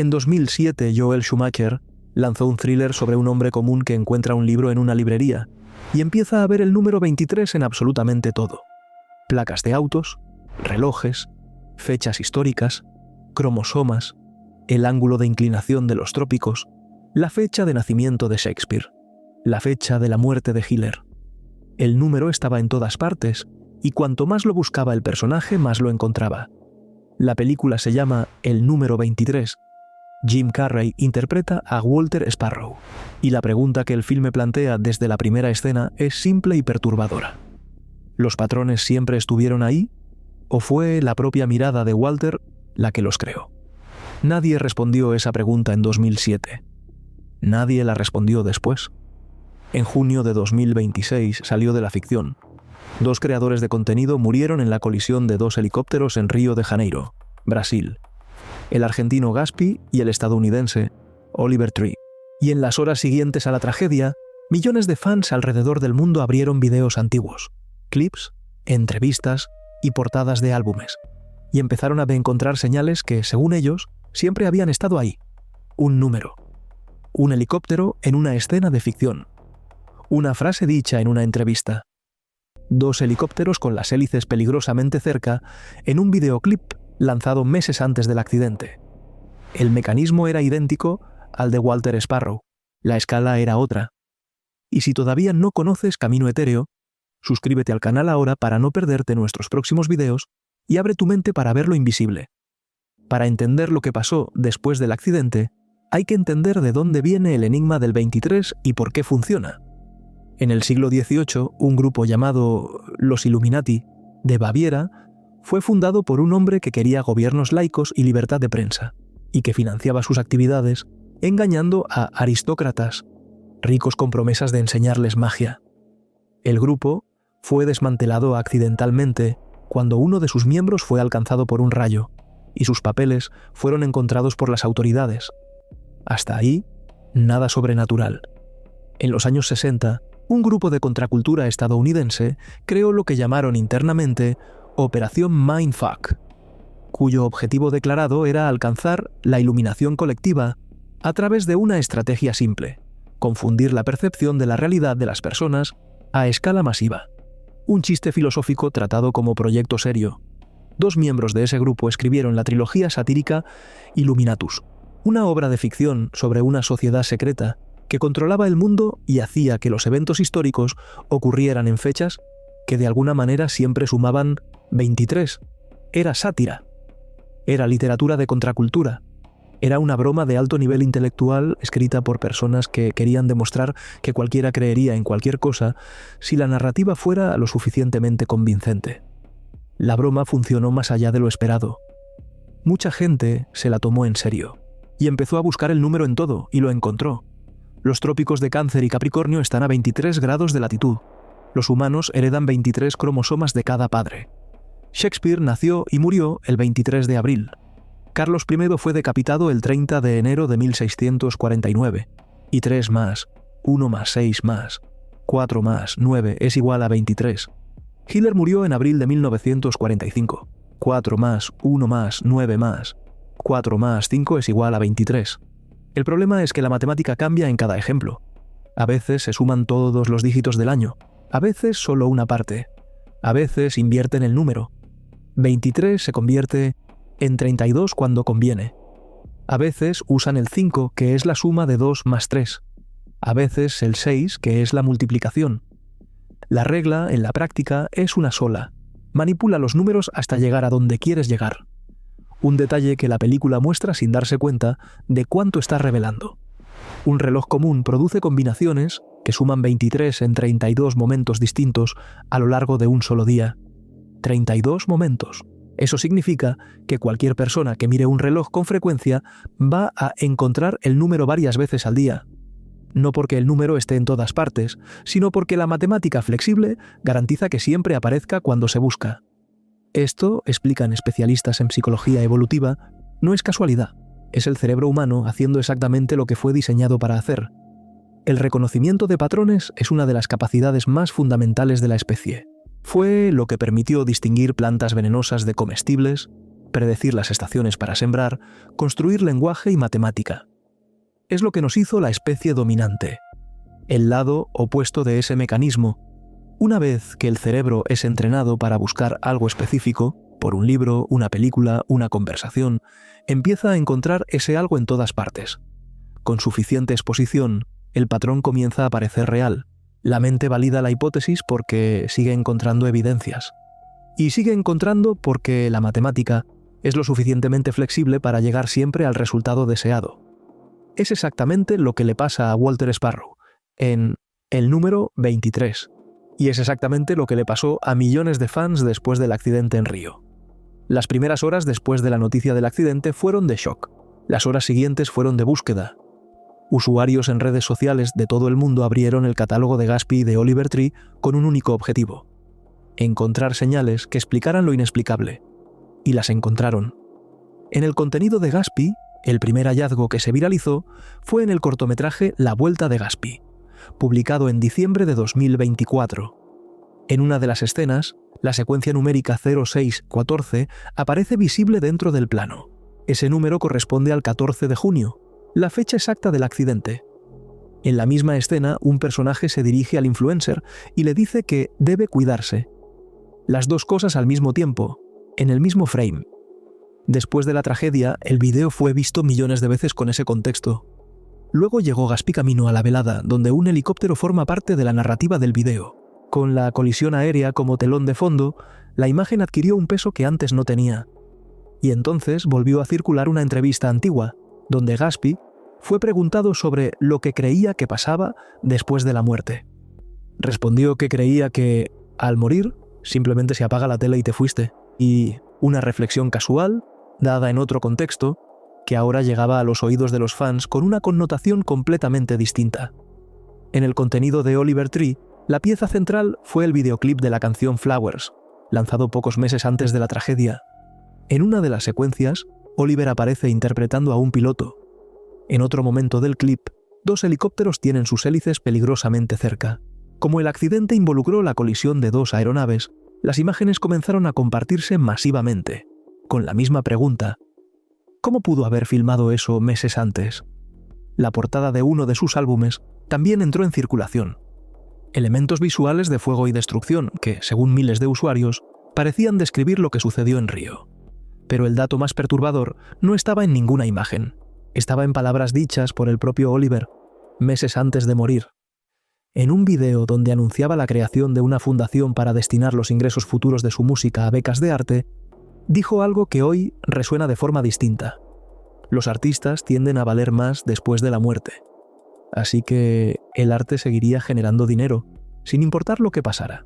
En 2007, Joel Schumacher lanzó un thriller sobre un hombre común que encuentra un libro en una librería y empieza a ver el número 23 en absolutamente todo. Placas de autos, relojes, fechas históricas, cromosomas, el ángulo de inclinación de los trópicos, la fecha de nacimiento de Shakespeare, la fecha de la muerte de Hitler. El número estaba en todas partes y cuanto más lo buscaba el personaje, más lo encontraba. La película se llama El número 23. Jim Carrey interpreta a Walter Sparrow, y la pregunta que el filme plantea desde la primera escena es simple y perturbadora. ¿Los patrones siempre estuvieron ahí? ¿O fue la propia mirada de Walter la que los creó? Nadie respondió esa pregunta en 2007. Nadie la respondió después. En junio de 2026 salió de la ficción. 2 creadores de contenido murieron en la colisión de 2 helicópteros en Río de Janeiro, Brasil. El argentino Gaspi y el estadounidense Oliver Tree. Y en las horas siguientes a la tragedia, millones de fans alrededor del mundo abrieron videos antiguos, clips, entrevistas y portadas de álbumes, y empezaron a encontrar señales que, según ellos, siempre habían estado ahí. Un número. Un helicóptero en una escena de ficción. Una frase dicha en una entrevista. 2 helicópteros con las hélices peligrosamente cerca en un videoclip lanzado meses antes del accidente. El mecanismo era idéntico al de Walter Sparrow. La escala era otra. Y si todavía no conoces Camino Etéreo, suscríbete al canal ahora para no perderte nuestros próximos videos y abre tu mente para ver lo invisible. Para entender lo que pasó después del accidente, hay que entender de dónde viene el enigma del 23 y por qué funciona. En el siglo XVIII, un grupo llamado los Illuminati, de Baviera, fue fundado por un hombre que quería gobiernos laicos y libertad de prensa, y que financiaba sus actividades engañando a aristócratas, ricos con promesas de enseñarles magia. El grupo fue desmantelado accidentalmente cuando uno de sus miembros fue alcanzado por un rayo, y sus papeles fueron encontrados por las autoridades. Hasta ahí, nada sobrenatural. En los años 60, un grupo de contracultura estadounidense creó lo que llamaron internamente Operación Mindfuck, cuyo objetivo declarado era alcanzar la iluminación colectiva a través de una estrategia simple: confundir la percepción de la realidad de las personas a escala masiva. Un chiste filosófico tratado como proyecto serio. 2 miembros de ese grupo escribieron la trilogía satírica Illuminatus, una obra de ficción sobre una sociedad secreta que controlaba el mundo y hacía que los eventos históricos ocurrieran en fechas que de alguna manera siempre sumaban 23. Era sátira. Era literatura de contracultura. Era una broma de alto nivel intelectual escrita por personas que querían demostrar que cualquiera creería en cualquier cosa si la narrativa fuera lo suficientemente convincente. La broma funcionó más allá de lo esperado. Mucha gente se la tomó en serio y empezó a buscar el número en todo, y lo encontró. Los trópicos de Cáncer y Capricornio están a 23 grados de latitud. Los humanos heredan 23 cromosomas de cada padre. Shakespeare nació y murió el 23 de abril. Carlos I fue decapitado el 30 de enero de 1649. Y 3 más, 1 más 6 más, 4 más 9 es igual a 23. Hitler murió en abril de 1945. 4 más, 1 más, 9 más, 4 más 5 es igual a 23. El problema es que la matemática cambia en cada ejemplo. A veces se suman todos los dígitos del año, a veces solo una parte, a veces invierten el número. 23 se convierte en 32 cuando conviene. A veces usan el 5, que es la suma de 2 más 3. A veces el 6, que es la multiplicación. La regla, en la práctica, es una sola. Manipula los números hasta llegar a donde quieres llegar. Un detalle que la película muestra sin darse cuenta de cuánto está revelando. Un reloj común produce combinaciones que suman 23 en 32 momentos distintos a lo largo de un solo día. 32 momentos. Eso significa que cualquier persona que mire un reloj con frecuencia va a encontrar el número varias veces al día. No porque el número esté en todas partes, sino porque la matemática flexible garantiza que siempre aparezca cuando se busca. Esto, explican especialistas en psicología evolutiva, no es casualidad. Es el cerebro humano haciendo exactamente lo que fue diseñado para hacer. El reconocimiento de patrones es una de las capacidades más fundamentales de la especie. Fue lo que permitió distinguir plantas venenosas de comestibles, predecir las estaciones para sembrar, construir lenguaje y matemática. Es lo que nos hizo la especie dominante, el lado opuesto de ese mecanismo. Una vez que el cerebro es entrenado para buscar algo específico, por un libro, una película, una conversación, empieza a encontrar ese algo en todas partes. Con suficiente exposición, el patrón comienza a parecer real. La mente valida la hipótesis porque sigue encontrando evidencias. Y sigue encontrando porque la matemática es lo suficientemente flexible para llegar siempre al resultado deseado. Es exactamente lo que le pasa a Walter Sparrow en El número 23. Y es exactamente lo que le pasó a millones de fans después del accidente en Río. Las primeras horas después de la noticia del accidente fueron de shock. Las horas siguientes fueron de búsqueda. Usuarios en redes sociales de todo el mundo abrieron el catálogo de Gatsby y de Oliver Tree con un único objetivo: encontrar señales que explicaran lo inexplicable. Y las encontraron. En el contenido de Gatsby, el primer hallazgo que se viralizó fue en el cortometraje La Vuelta de Gatsby, publicado en diciembre de 2024. En una de las escenas, la secuencia numérica 0614 aparece visible dentro del plano. Ese número corresponde al 14 de junio, la fecha exacta del accidente. En la misma escena, un personaje se dirige al influencer y le dice que debe cuidarse. Las dos cosas al mismo tiempo, en el mismo frame. Después de la tragedia, el video fue visto millones de veces con ese contexto. Luego llegó Gatsby camino a la velada, donde un helicóptero forma parte de la narrativa del video. Con la colisión aérea como telón de fondo, la imagen adquirió un peso que antes no tenía. Y entonces volvió a circular una entrevista antigua, donde Gatsby fue preguntado sobre lo que creía que pasaba después de la muerte. Respondió que creía que, al morir, simplemente se apaga la tele y te fuiste. Y una reflexión casual, dada en otro contexto, que ahora llegaba a los oídos de los fans con una connotación completamente distinta. En el contenido de Oliver Tree, la pieza central fue el videoclip de la canción Flowers, lanzado pocos meses antes de la tragedia. En una de las secuencias, Oliver aparece interpretando a un piloto. En otro momento del clip, dos helicópteros tienen sus hélices peligrosamente cerca. Como el accidente involucró la colisión de dos aeronaves, las imágenes comenzaron a compartirse masivamente, con la misma pregunta: ¿cómo pudo haber filmado eso meses antes? La portada de uno de sus álbumes también entró en circulación. Elementos visuales de fuego y destrucción que, según miles de usuarios, parecían describir lo que sucedió en Río. Pero el dato más perturbador no estaba en ninguna imagen. Estaba en palabras dichas por el propio Oliver, meses antes de morir. En un video donde anunciaba la creación de una fundación para destinar los ingresos futuros de su música a becas de arte, dijo algo que hoy resuena de forma distinta. Los artistas tienden a valer más después de la muerte. Así que el arte seguiría generando dinero, sin importar lo que pasara.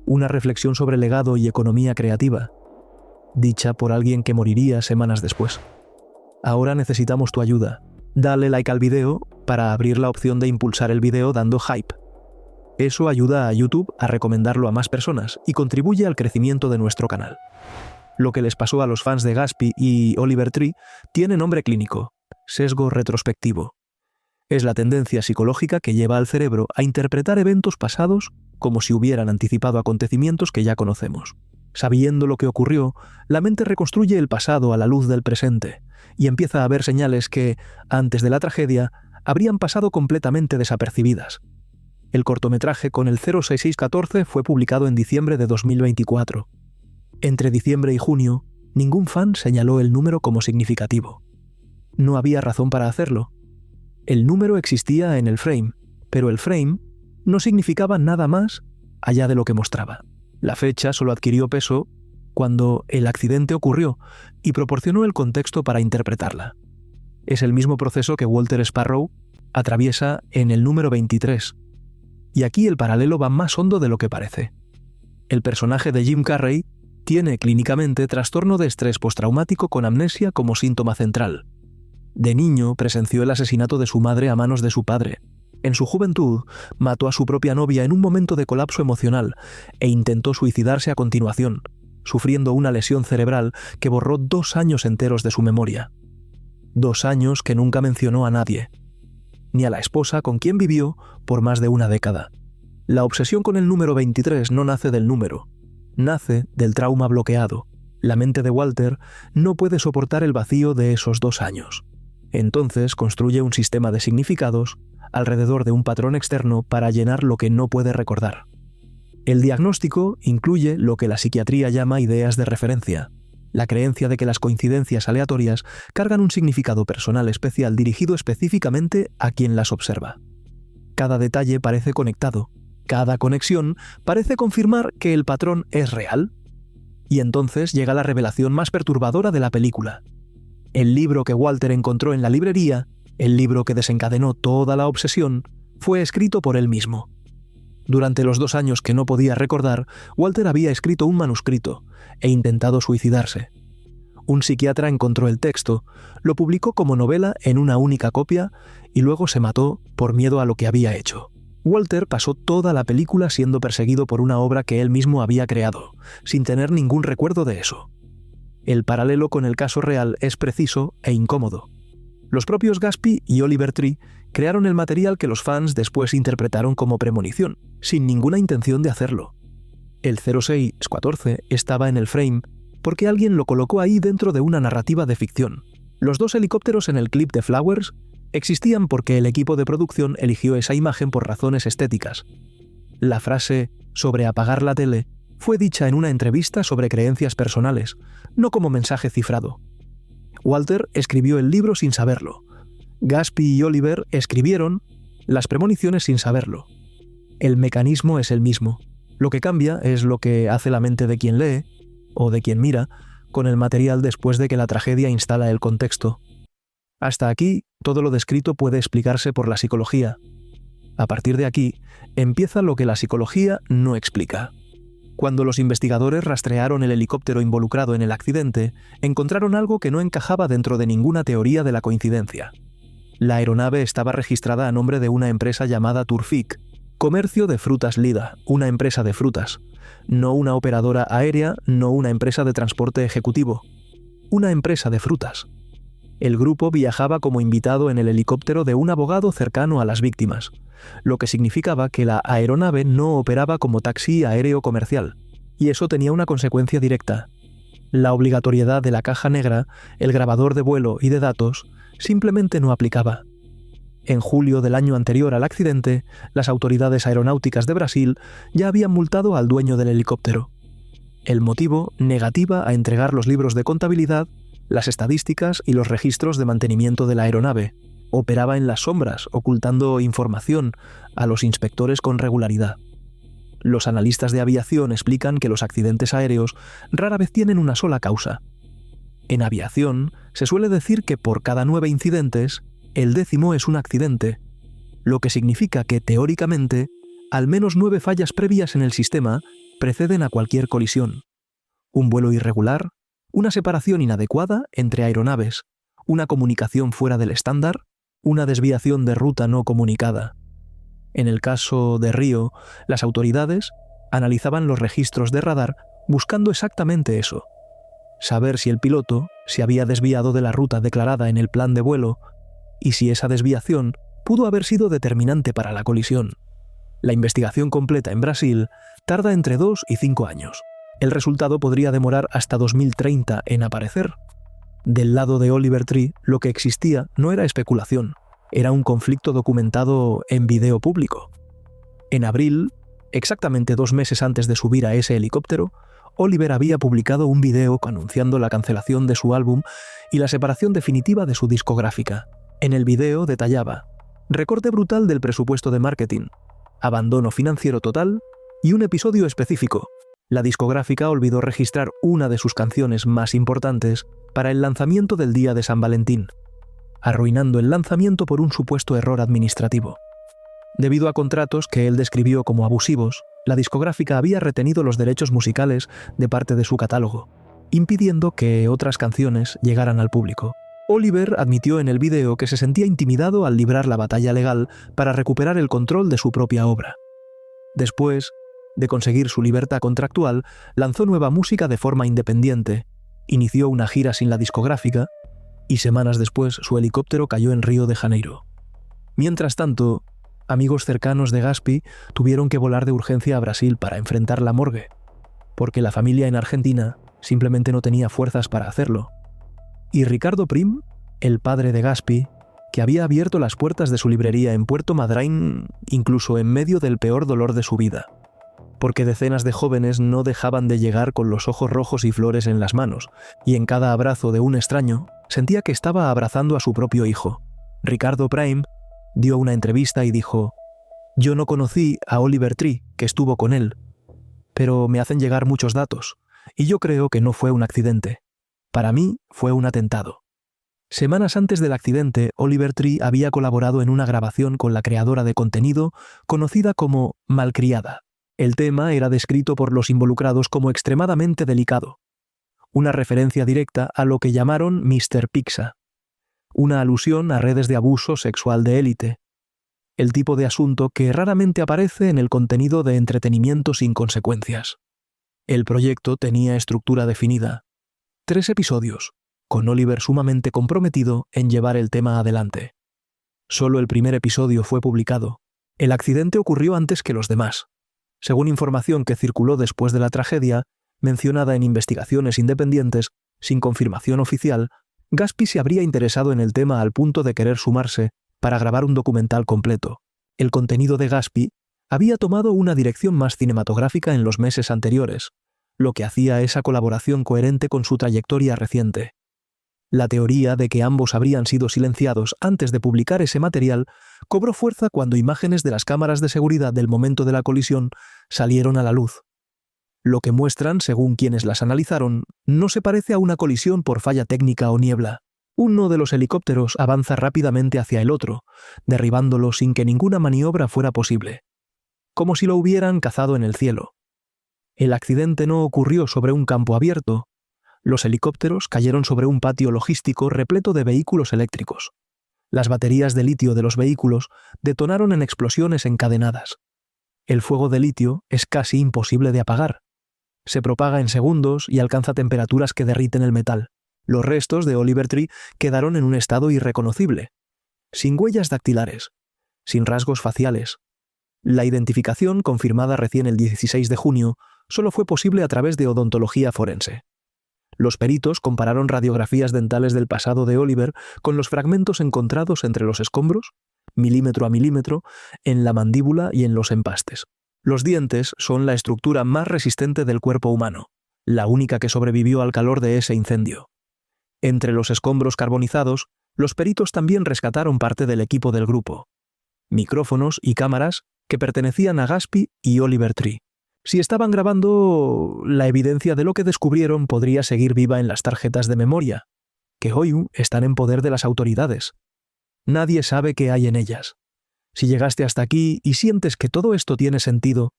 Una reflexión sobre legado y economía creativa, dicha por alguien que moriría semanas después. Ahora necesitamos tu ayuda. Dale like al video para abrir la opción de impulsar el video dando hype. Eso ayuda a YouTube a recomendarlo a más personas y contribuye al crecimiento de nuestro canal. Lo que les pasó a los fans de Gatsby y Oliver Tree tiene nombre clínico: sesgo retrospectivo. Es la tendencia psicológica que lleva al cerebro a interpretar eventos pasados como si hubieran anticipado acontecimientos que ya conocemos. Sabiendo lo que ocurrió, la mente reconstruye el pasado a la luz del presente y empieza a ver señales que, antes de la tragedia, habrían pasado completamente desapercibidas. El cortometraje con el 06614 fue publicado en diciembre de 2024. Entre diciembre y junio, ningún fan señaló el número como significativo. No había razón para hacerlo. El número existía en el frame, pero el frame no significaba nada más allá de lo que mostraba. La fecha solo adquirió peso cuando el accidente ocurrió y proporcionó el contexto para interpretarla. Es el mismo proceso que Walter Sparrow atraviesa en el número 23. Y aquí el paralelo va más hondo de lo que parece. El personaje de Jim Carrey tiene clínicamente trastorno de estrés postraumático con amnesia como síntoma central. De niño presenció el asesinato de su madre a manos de su padre. En su juventud, mató a su propia novia en un momento de colapso emocional e intentó suicidarse a continuación, sufriendo una lesión cerebral que borró 2 años enteros de su memoria. 2 años que nunca mencionó a nadie, ni a la esposa con quien vivió por más de una década. La obsesión con el número 23 no nace del número, nace del trauma bloqueado. La mente de Walter no puede soportar el vacío de esos 2 años. Entonces construye un sistema de significados alrededor de un patrón externo para llenar lo que no puede recordar. El diagnóstico incluye lo que la psiquiatría llama ideas de referencia, la creencia de que las coincidencias aleatorias cargan un significado personal especial dirigido específicamente a quien las observa. Cada detalle parece conectado, cada conexión parece confirmar que el patrón es real. Y entonces llega la revelación más perturbadora de la película. El libro que Walter encontró en la librería, el libro que desencadenó toda la obsesión, fue escrito por él mismo. Durante los 2 años que no podía recordar, Walter había escrito un manuscrito e intentado suicidarse. Un psiquiatra encontró el texto, lo publicó como novela en una única copia y luego se mató por miedo a lo que había hecho. Walter pasó toda la película siendo perseguido por una obra que él mismo había creado, sin tener ningún recuerdo de eso. El paralelo con el caso real es preciso e incómodo. Los propios Gaspy y Oliver Tree crearon el material que los fans después interpretaron como premonición, sin ninguna intención de hacerlo. El 0614 estaba en el frame porque alguien lo colocó ahí dentro de una narrativa de ficción. Los 2 helicópteros en el clip de Flowers existían porque el equipo de producción eligió esa imagen por razones estéticas. La frase sobre apagar la tele fue dicha en una entrevista sobre creencias personales, no como mensaje cifrado. Walter escribió el libro sin saberlo. Gaspy y Oliver escribieron las premoniciones sin saberlo. El mecanismo es el mismo. Lo que cambia es lo que hace la mente de quien lee, o de quien mira, con el material después de que la tragedia instala el contexto. Hasta aquí, todo lo descrito puede explicarse por la psicología. A partir de aquí, empieza lo que la psicología no explica. Cuando los investigadores rastrearon el helicóptero involucrado en el accidente, encontraron algo que no encajaba dentro de ninguna teoría de la coincidencia. La aeronave estaba registrada a nombre de una empresa llamada Turfic, Comercio de Frutas Lida, una empresa de frutas, no una operadora aérea, no una empresa de transporte ejecutivo, una empresa de frutas. El grupo viajaba como invitado en el helicóptero de un abogado cercano a las víctimas, lo que significaba que la aeronave no operaba como taxi aéreo comercial, y eso tenía una consecuencia directa. La obligatoriedad de la caja negra, el grabador de vuelo y de datos, simplemente no aplicaba. En julio del año anterior al accidente, las autoridades aeronáuticas de Brasil ya habían multado al dueño del helicóptero. El motivo, negativa a entregar los libros de contabilidad, las estadísticas y los registros de mantenimiento de la aeronave. Operaba en las sombras, ocultando información a los inspectores con regularidad. Los analistas de aviación explican que los accidentes aéreos rara vez tienen una sola causa. En aviación, se suele decir que por cada 9 incidentes, el 10º es un accidente, lo que significa que, teóricamente, al menos 9 fallas previas en el sistema preceden a cualquier colisión. Un vuelo irregular, una separación inadecuada entre aeronaves, una comunicación fuera del estándar, una desviación de ruta no comunicada. En el caso de Río, las autoridades analizaban los registros de radar buscando exactamente eso: saber si el piloto se había desviado de la ruta declarada en el plan de vuelo y si esa desviación pudo haber sido determinante para la colisión. La investigación completa en Brasil tarda entre 2 y 5 años. El resultado podría demorar hasta 2030 en aparecer. Del lado de Oliver Tree, lo que existía no era especulación, era un conflicto documentado en video público. En abril, exactamente 2 meses antes de subir a ese helicóptero, Oliver había publicado un video anunciando la cancelación de su álbum y la separación definitiva de su discográfica. En el video detallaba: recorte brutal del presupuesto de marketing, abandono financiero total y un episodio específico. La discográfica olvidó registrar una de sus canciones más importantes para el lanzamiento del día de San Valentín, arruinando el lanzamiento por un supuesto error administrativo. Debido a contratos que él describió como abusivos, la discográfica había retenido los derechos musicales de parte de su catálogo, impidiendo que otras canciones llegaran al público. Oliver admitió en el video que se sentía intimidado al librar la batalla legal para recuperar el control de su propia obra. Después de conseguir su libertad contractual, lanzó nueva música de forma independiente, inició una gira sin la discográfica y semanas después su helicóptero cayó en Río de Janeiro. Mientras tanto, amigos cercanos de Gaspy tuvieron que volar de urgencia a Brasil para enfrentar la morgue, porque la familia en Argentina simplemente no tenía fuerzas para hacerlo. Y Ricardo Prim, el padre de Gaspy, que había abierto las puertas de su librería en Puerto Madryn incluso en medio del peor dolor de su vida, porque decenas de jóvenes no dejaban de llegar con los ojos rojos y flores en las manos, y en cada abrazo de un extraño sentía que estaba abrazando a su propio hijo. Ricardo Prim dio una entrevista y dijo: «Yo no conocí a Oliver Tree, que estuvo con él, pero me hacen llegar muchos datos, y yo creo que no fue un accidente. Para mí fue un atentado». Semanas antes del accidente, Oliver Tree había colaborado en una grabación con la creadora de contenido conocida como Malcriada. El tema era descrito por los involucrados como extremadamente delicado, una referencia directa a lo que llamaron Mr. Pixa, una alusión a redes de abuso sexual de élite, el tipo de asunto que raramente aparece en el contenido de entretenimiento sin consecuencias. El proyecto tenía estructura definida: 3 episodios, con Oliver sumamente comprometido en llevar el tema adelante. Solo el primer episodio fue publicado. El accidente ocurrió antes que los demás. Según información que circuló después de la tragedia, mencionada en investigaciones independientes, sin confirmación oficial, Gaspy se habría interesado en el tema al punto de querer sumarse para grabar un documental completo. El contenido de Gaspy había tomado una dirección más cinematográfica en los meses anteriores, lo que hacía esa colaboración coherente con su trayectoria reciente. La teoría de que ambos habrían sido silenciados antes de publicar ese material cobró fuerza cuando imágenes de las cámaras de seguridad del momento de la colisión salieron a la luz. Lo que muestran, según quienes las analizaron, no se parece a una colisión por falla técnica o niebla. Uno de los helicópteros avanza rápidamente hacia el otro, derribándolo sin que ninguna maniobra fuera posible, como si lo hubieran cazado en el cielo. El accidente no ocurrió sobre un campo abierto. Los helicópteros cayeron sobre un patio logístico repleto de vehículos eléctricos. Las baterías de litio de los vehículos detonaron en explosiones encadenadas. El fuego de litio es casi imposible de apagar. Se propaga en segundos y alcanza temperaturas que derriten el metal. Los restos de Oliver Tree quedaron en un estado irreconocible, sin huellas dactilares, sin rasgos faciales. La identificación, confirmada recién el 16 de junio, solo fue posible a través de odontología forense. Los peritos compararon radiografías dentales del pasado de Oliver con los fragmentos encontrados entre los escombros, milímetro a milímetro, en la mandíbula y en los empastes. Los dientes son la estructura más resistente del cuerpo humano, la única que sobrevivió al calor de ese incendio. Entre los escombros carbonizados, los peritos también rescataron parte del equipo del grupo: micrófonos y cámaras que pertenecían a Gaspy y Oliver Tree. Si estaban grabando, la evidencia de lo que descubrieron podría seguir viva en las tarjetas de memoria, que hoy están en poder de las autoridades. Nadie sabe qué hay en ellas. Si llegaste hasta aquí y sientes que todo esto tiene sentido,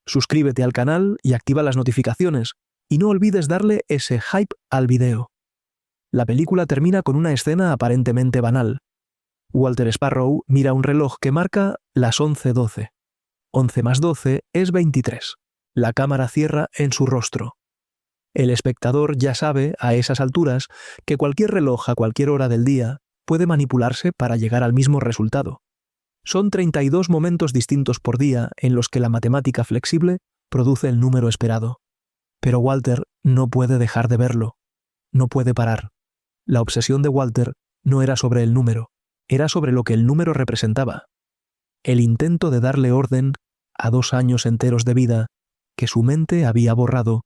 suscríbete al canal y activa las notificaciones, y no olvides darle ese hype al video. La película termina con una escena aparentemente banal. Walter Sparrow mira un reloj que marca las 11:12. 11 más 12 es 23. La cámara cierra en su rostro. El espectador ya sabe, a esas alturas, que cualquier reloj a cualquier hora del día puede manipularse para llegar al mismo resultado. Son 32 momentos distintos por día en los que la matemática flexible produce el número esperado. Pero Walter no puede dejar de verlo. No puede parar. La obsesión de Walter no era sobre el número, era sobre lo que el número representaba. El intento de darle orden a 2 años enteros de vida que su mente había borrado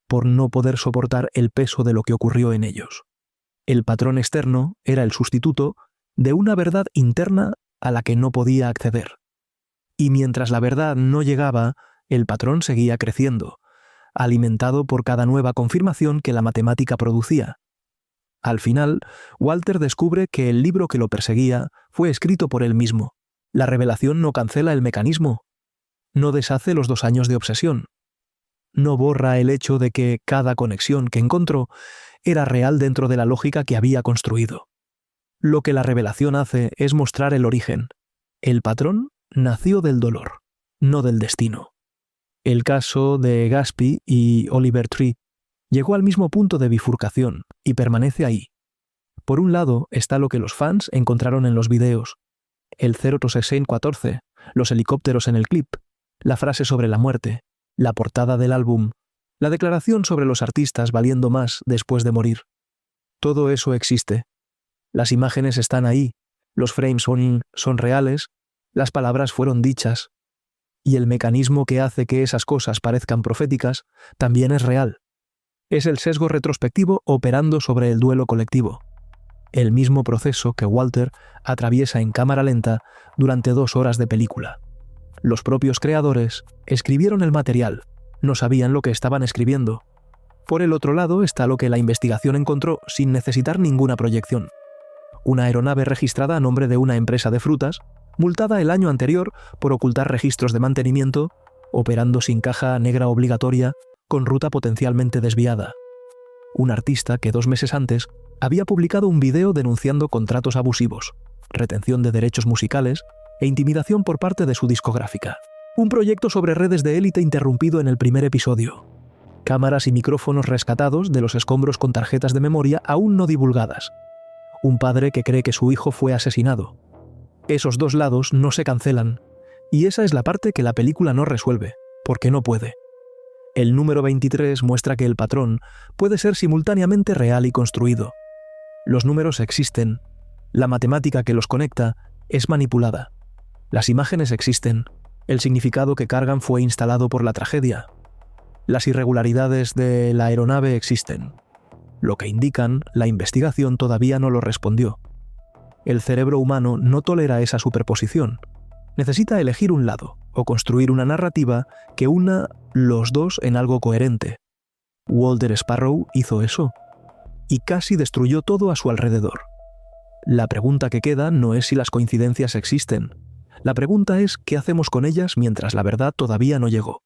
por no poder soportar el peso de lo que ocurrió en ellos. El patrón externo era el sustituto de una verdad interna a la que no podía acceder. Y mientras la verdad no llegaba, el patrón seguía creciendo, alimentado por cada nueva confirmación que la matemática producía. Al final, Walter descubre que el libro que lo perseguía fue escrito por él mismo. La revelación no cancela el mecanismo, no deshace los 2 años de obsesión, no borra el hecho de que cada conexión que encontró era real dentro de la lógica que había construido. Lo que la revelación hace es mostrar el origen. El patrón nació del dolor, no del destino. El caso de Gaspy y Oliver Tree llegó al mismo punto de bifurcación y permanece ahí. Por un lado está lo que los fans encontraron en los videos: el 03614, los helicópteros en el clip, la frase sobre la muerte, la portada del álbum, La declaración sobre los artistas valiendo más después de morir. Todo eso existe. Las imágenes están ahí, los frames son reales, las palabras fueron dichas. Y el mecanismo que hace que esas cosas parezcan proféticas también es real. Es el sesgo retrospectivo operando sobre el duelo colectivo. El mismo proceso que Walter atraviesa en cámara lenta durante 2 horas de película. Los propios creadores escribieron el material, no sabían lo que estaban escribiendo. Por el otro lado está lo que la investigación encontró sin necesitar ninguna proyección. Una aeronave registrada a nombre de una empresa de frutas, multada el año anterior por ocultar registros de mantenimiento, operando sin caja negra obligatoria, con ruta potencialmente desviada. Un artista que 2 meses antes había publicado un video denunciando contratos abusivos, retención de derechos musicales e intimidación por parte de su discográfica. Un proyecto sobre redes de élite interrumpido en el primer episodio. Cámaras y micrófonos rescatados de los escombros con tarjetas de memoria aún no divulgadas. Un padre que cree que su hijo fue asesinado. Esos 2 lados no se cancelan, y esa es la parte que la película no resuelve, porque no puede. El número 23 muestra que el patrón puede ser simultáneamente real y construido. Los números existen, la matemática que los conecta es manipulada. Las imágenes existen, el significado que cargan fue instalado por la tragedia. Las irregularidades de la aeronave existen. Lo que indican, la investigación todavía no lo respondió. El cerebro humano no tolera esa superposición. Necesita elegir un lado o construir una narrativa que una los dos en algo coherente. Walter Sparrow hizo eso y casi destruyó todo a su alrededor. La pregunta que queda no es si las coincidencias existen. La pregunta es qué hacemos con ellas mientras la verdad todavía no llegó.